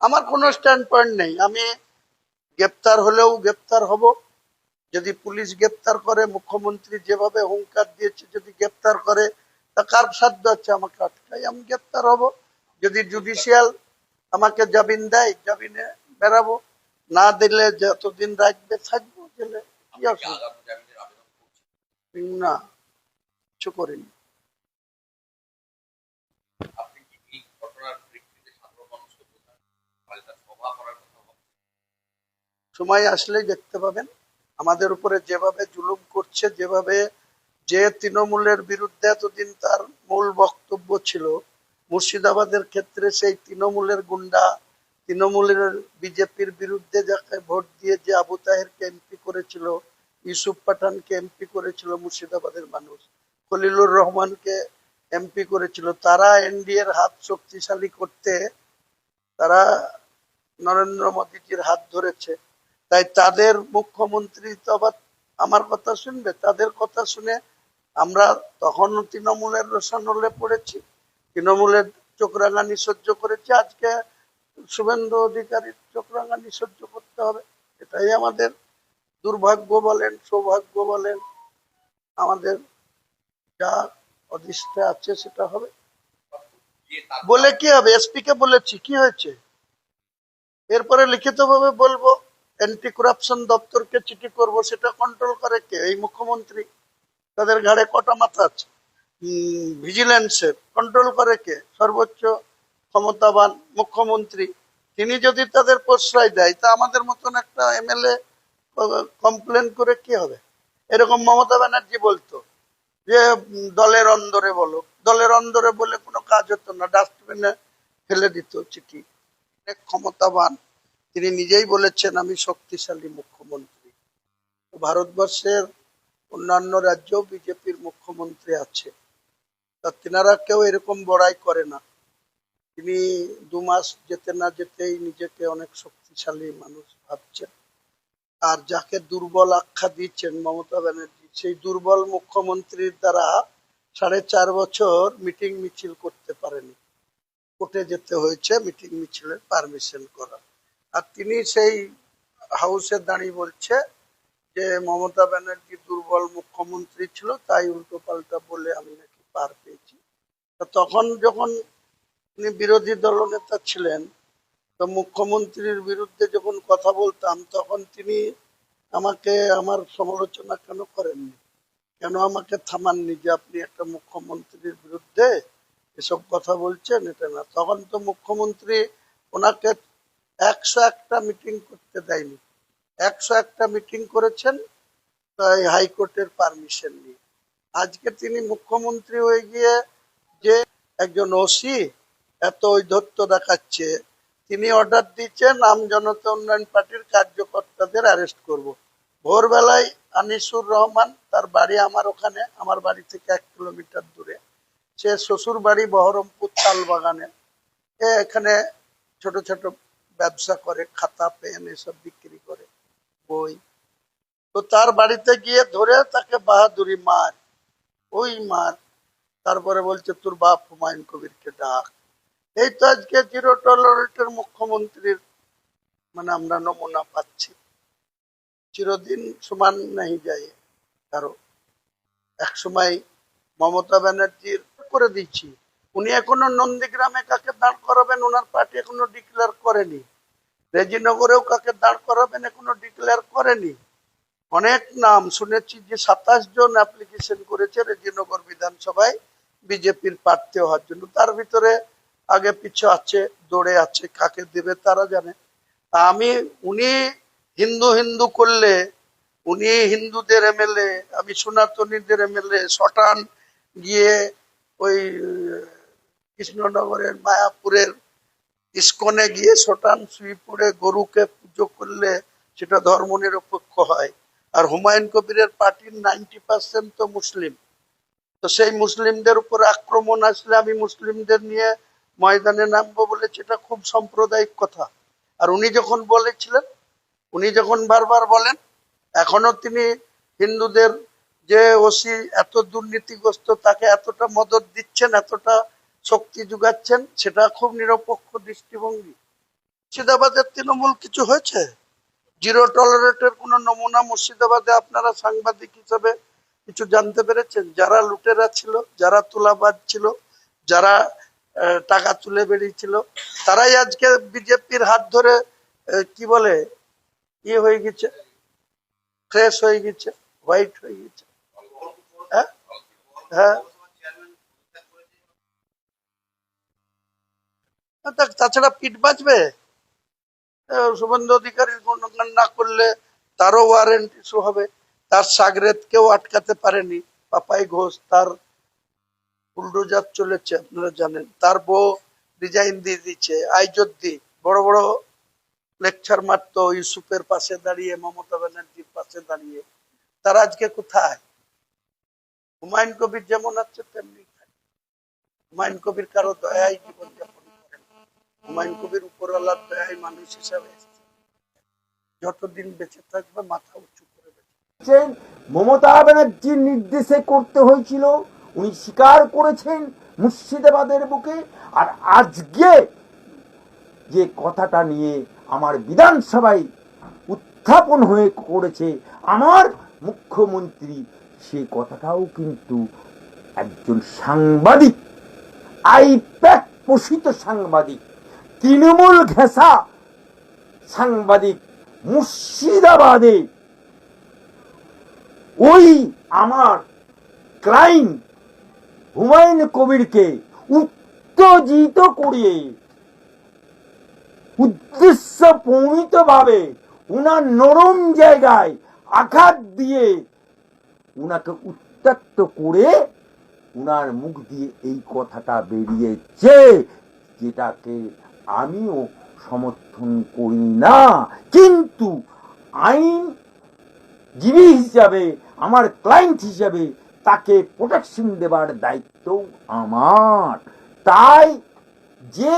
আমার কোনো stand point নেই। আমি গ্রেপ্তার হলেও গ্রেপ্তার হব। যদি পুলিশ গ্রেপ্তার করে, মুখ্যমন্ত্রী যেভাবে হুঙ্কার দিয়েছে যদি গ্রেপ্তার করে, তা কার সাধ্য আছে আমাকে আটকাই? আমি গ্রেপ্তার হব। যদি জুডিশিয়াল আমাকে জামিন দেয়, জামিনে বেরাবো। না দিলে যতদিন রাখবে থাকবো জেলে। কি অসুবিধা? না, কিছু করিনি। সময় আসলেই দেখতে পাবেন। আমাদের উপরে যেভাবে জুলুম করছে, যেভাবে, যে তৃণমূলের বিরুদ্ধে এতদিন তার মূল বক্তব্য ছিল, মুর্শিদাবাদের ক্ষেত্রে সেই তৃণমূলের গুন্ডা, তৃণমূলের বিজেপির বিরুদ্ধে যাকে ভোট দিয়ে যে আবু তাহেরকে এমপি করেছিল, ইউসুফ পাঠানকে এমপি করেছিল মুর্শিদাবাদের মানুষ, খলিলুর রহমানকে এমপি করেছিল, তারা এনডিএর হাত শক্তিশালী করতে তারা নরেন্দ্র মোদীজির হাত ধরেছে। তাই তাদের মুখ্যমন্ত্রী তো আবার আমার কথা শুনবে? তাদের কথা শুনে আমরা তখনও তৃণমূলের রোশানলে পড়েছি, তৃণমূলের চোখ রাঙানি সহ্য করেছি, আজকে শুভেন্দু অধিকারীর চোখ রাঙানি সহ্য করতে হবে। এটাই আমাদের দুর্ভাগ্য বলেন, সৌভাগ্য বলেন, আমাদের যা অদৃষ্টে আছে সেটা হবে। বলে কি হবে? এসপি কে বলেছি, কি হয়েছে? এরপরে লিখিতভাবে বলবো, অ্যান্টি করাপশন দপ্তরকে চিঠি করব। সেটা কন্ট্রোল করে কে? এই মুখ্যমন্ত্রী। তাদের ঘাড়ে কটা মাথা আছে? ভিজিলেন্সের কন্ট্রোল করে কে? সর্বোচ্চ ক্ষমতাবান মুখ্যমন্ত্রী। তিনি যদি তাদের প্রশ্রয় দেয়, তা আমাদের মতন একটা এমএলএ কমপ্লেন করে কি হবে? এরকম মমতা ব্যানার্জি বলতো যে দলের অন্দরে বলো, দলের অন্দরে বলে কোনো কাজ হতো না, ডাস্টবিনে ফেলে দিত চিঠি। ক্ষমতাবান, তিনি নিজেই বলেছেন আমি শক্তিশালী মুখ্যমন্ত্রী। ভারতবর্ষের অন্যান্য রাজ্যেও বিজেপির মুখ্যমন্ত্রী আছে, তা তেনারা কেউ এরকম বড়াই করে না। তিনি 2 মাস যেতে না যেতেই নিজেকে অনেক শক্তিশালী মানুষ ভাবছেন। আর যাকে দুর্বল আখ্যা দিচ্ছেন মমতা ব্যানার্জি, সেই দুর্বল মুখ্যমন্ত্রীর দ্বারা 4.5 বছর মিটিং মিছিল করতে পারেনি, কোর্টে যেতে হয়েছে মিটিং মিছিলের পারমিশন করা। আর তিনি সেই হাউসে দাঁড়িয়ে বলছে যে মমতা ব্যানার্জি দুর্বল মুখ্যমন্ত্রী ছিল, তাই উল্টো পাল্টা বলে আমি নাকি পার পেয়েছি। তখন যখন উনি বিরোধী দলনেতা ছিলেন, তো মুখ্যমন্ত্রীর বিরুদ্ধে যখন কথা বলতাম, তখন তিনি আমাকে, আমার সমালোচনা কেন করেননি? কেন আমাকে থামাননি যে আপনি একটা মুখ্যমন্ত্রীর বিরুদ্ধে এসব কথা বলছেন? এটা না, তখন তো মুখ্যমন্ত্রী ওনাকে 101টা মিটিং করতে দেয়নি। 101টা মিটিং করেছেন তাই হাইকোর্টের পারমিশন নিয়ে। আজকে তিনি মুখ্যমন্ত্রী হয়ে গিয়ে যে একজন ওসি এত ঔদ্ধত্য দেখাচ্ছে, তিনি অর্ডার দিচ্ছেন আম জনতা উন্নয়ন পার্টির কার্যকর্তাদের অ্যারেস্ট করব। ভোরবেলায় আনিসুর রহমান, তার বাড়ি আমার ওখানে, আমার বাড়ি থেকে 1 কিলোমিটার দূরে, সে শ্বশুর বাড়ি বহরমপুর তালবাগানে, এখানে ছোট ছোট ব্যবসা করে, খাতা পেন এসব বিক্রি করে, বই। তো তার বাড়িতে গিয়ে ধরে তাকে বাহাদুরি মার, ওই মার। তারপরে বলছে তোর বাপ হুমায়ুন কবিরকে ডাক। এই তো আজকে জিরো টলারেটের মুখ্যমন্ত্রীর মানে আমরা নমুনা পাচ্ছি। চিরদিন সমান নাই যায় কারো। এক সময় মমতা ব্যানার্জির করে দিচ্ছি, উনি এখনো নন্দীগ্রামে কাকে দাঁড় করাবেন ওনার পার্টি এখনো ডিক্লেয়ার করেনি। রেজিনগরেও কাকে দাঁড় করাবেন এখনো ডিক্লেয়ার করেনি। অনেক নাম শুনেছি যে 27 জন অ্যাপ্লিকেশন করেছে রেজিনগর বিধানসভায় বিজেপির প্রার্থী হওয়ার জন্য। তার ভিতরে আগে পিছু আছে, দৌড়ে আছে, কাকে দেবে তারা জানে। আমি, উনি হিন্দু হিন্দু করলে, উনি হিন্দুদের এমএলএ, আমি সনাতনীদের এমএলএ, শটান গিয়ে ওই কৃষ্ণনগরের মায়াপুরের ইস্কনে গিয়ে শটান শুয়ে পড়ে গরুকে পুজো করলে সেটা ধর্মনিরপেক্ষ হয়। আর হুমায়ুন কবিরের পার্টির 90% তো মুসলিম। তো সেই মুসলিমদের উপর আক্রমণ আসলে আমি মুসলিমদের নিয়ে ময়দানে নামবো বলেছে, এটা খুব সাম্প্রদায়িক কথা। আর উনি যখন বলেছিলেন, উনি যখন বারবার বলেন, এখনো তিনি হিন্দুদের যে ওসি এত দুর্নীতিগ্রস্ত, তাকে এতটা মদত দিচ্ছেন, এতটা শক্তি যোগাচ্ছেন, সেটা খুব নিরপেক্ষ দৃষ্টিভঙ্গি। মুর্শিদাবাদের তৃণমূল কিছু হয়েছে? জিরো টলারেটের কোন নমুনা মুর্শিদাবাদে আপনারা সাংবাদিক হিসেবে কিছু জানতে পেরেছেন? যারা লুটেরা ছিল, যারা তুলাবাজ ছিল, যারা টাকা তুলে বেরিয়েছিল, তারাই আজকে বিজেপির হাত ধরে কি বলে ইয়ে হয়ে গেছে, ফ্রেশ হয়ে গেছে, হোয়াইট হয়ে গেছে। হ্যাঁ হ্যাঁ, তাছাড়া পিঠ বাঁচবে? শুভেন্দু অধিকারীর গুণগান না করলে তারও ওয়ারেন্ট ইস্যু হবে। তার সাগরেদ কেউ আটকাতে পারেনি, পাপাই ঘোষ, তার বুলডোজার চলেছে আপনারা জানেন। তার বউ রিজাইন দিয়ে দিচ্ছে, আইজদ্দি বড় বড় লেকচার মারতো ইউসুফের পাশে দাঁড়িয়ে, মমতা ব্যানার্জির পাশে দাঁড়িয়ে। তার আজকে কোথায়? হুমায়ুন কবির যেমন আছে তেমনি। হুমায়ুন কবির কারো দয়ায় জীবনযাপন করেন, হুমায়ুন কবির উপরওয়ালার দয়ায় মানুষ হিসাবে এসেছে। যতদিন বেঁচে থাকবে মাথা উঁচু করে বেঁচে। মমতা ব্যানার্জির নির্দেশে করতে হয়েছিল, উনি স্বীকার করেছেন মুর্শিদাবাদের বুকে। আর আজকে যে কথাটা নিয়ে আমার বিধানসভায় উত্থাপন হয়ে করেছে আমার মুখ্যমন্ত্রী, সেই কথাটাও কিন্তু একজন সাংবাদিক, আইপ্যাক পোষিত সাংবাদিক, তৃণমূল ঘেঁষা সাংবাদিক মুর্শিদাবাদে ওই আমার ক্লায়েন্ট হুমায়ুন কবিরকে উত্তেজিত করিয়ে উদ্দেশ্য প্রণীত ভাবে উনার নরম জায়গায় আঘাত দিয়ে উনাকে উত্ত্যক্ত করে উনার মুখ দিয়ে এই কথাটা বেরিয়েছে, যেটাকে আমিও সমর্থন করি না। কিন্তু আইনজীবী হিসাবে, আমার ক্লায়েন্ট হিসাবে তাকে প্রোটেকশন দেবার দায়িত্ব আমার। তাই যে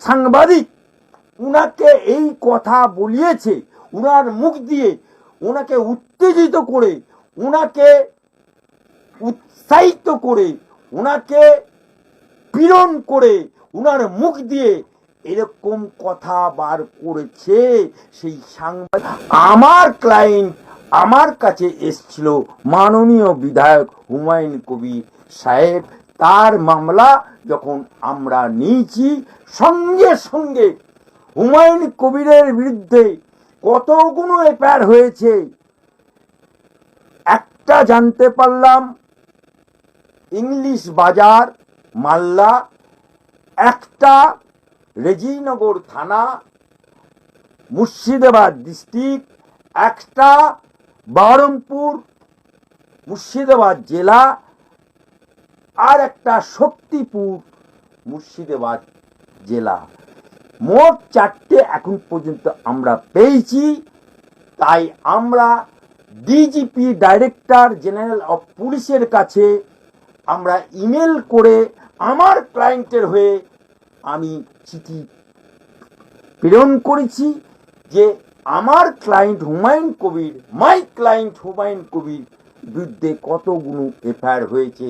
সাংবাদিক উনাকে এই কথা বলিয়েছে, উনার মুখ দিয়ে উনাকে উত্তেজিত করে, উনাকে উৎসাহিত করে, উনাকে পীড়ন করে, উনার মুখ দিয়ে এরকম কথা বার করেছে, সেই সাংবাদিক আমার ক্লায়েন্ট আমার কাছে এসছিল মাননীয় বিধায়ক হুমায়ুন কবির সাহেব। তার মামলা যখন আমরা নিয়েছি, সঙ্গে সঙ্গে হুমায়ুন কবিরের বিরুদ্ধে কতগুলো এফআইআর হয়েছে একটা জানতে পারলাম ইংলিশ বাজার মাল্লা, একটা রেজিনগর থানা মুর্শিদাবাদ ডিস্ট্রিক্ট, একটা বহরমপুর মুর্শিদাবাদ জেলা, আর একটা শক্তিপুর মুর্শিদাবাদ জেলা। মোট 4টে এখন পর্যন্ত আমরা পেয়েছি। তাই আমরা ডিজিপি, ডাইরেক্টর জেনারেল অফ পুলিশের কাছে আমরা ইমেল করে আমার ক্লায়েন্টের হয়ে আমি চিঠি প্রেরণ করেছি যে আমার client Humayun Kabir, my client Humayun Kabir বিরুদ্ধে কতগুলো এফআইআর হয়েছে